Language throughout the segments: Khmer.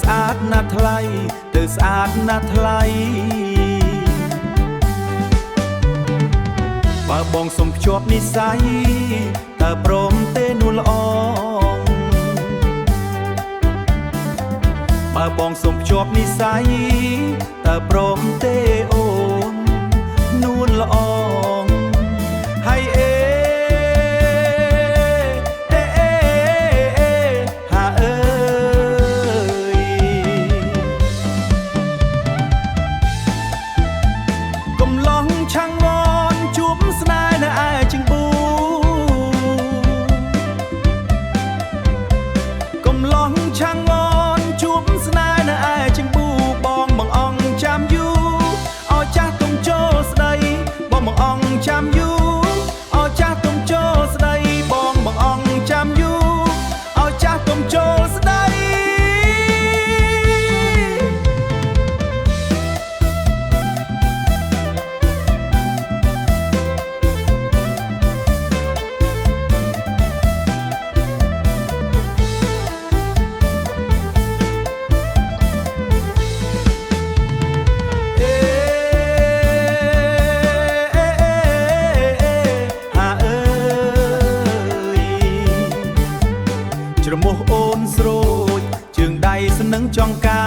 ស្អាតណាស់ថ្លៃទៅស្អាតណាស់ថ្លៃបើបងសុំភ្ជាប់និស្ស័យតើព្រមទេនួនល្អបើបងសុំភ្ជាប់និស្ស័យតើព្រមទេអូននួនល្អហើយហាអើយកុំឡងឆាំងងន់ជួបស្នេហ៍នៅឯជាងប៊ូកុំឡងឆាំងងន់ជួបស្នេហ៍នៅឯជាងប៊ូបងបង្អង់ចាំយូរឲ្យចាស់ទុំចូលស្ដីបងបង្អង់ចាំយូរឲ្យចាស់ទុំចូលស្ដីបងបង្អង់ចាំយូរឲ្យចាស់ទុំចូលស្ដីច្រមុះអូនស្រួចជើងដៃស្នឹងចង្កា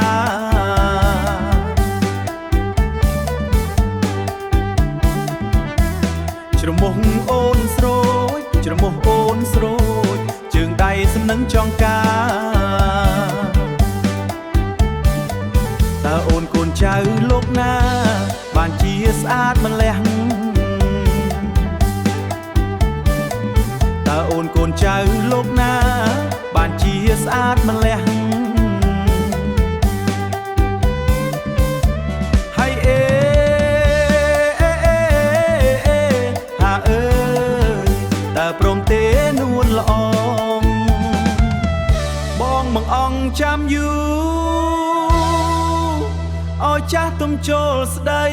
ច្រមុះអូនស្រួចច្រមុះអូនស្រួចជើងដៃស្នឹងចង្កាតើអូនកូនចៅលោកណាបានជាស្អាតម្ល៉េះតើអូនកូនចៅលោកណាបានជាស្អាតម្ល៉េះហើយហាអើយតើព្រមទេនួនល្អបងបង្អង់ចាំយូរឲ្យចាស់ទុំចូលស្ដី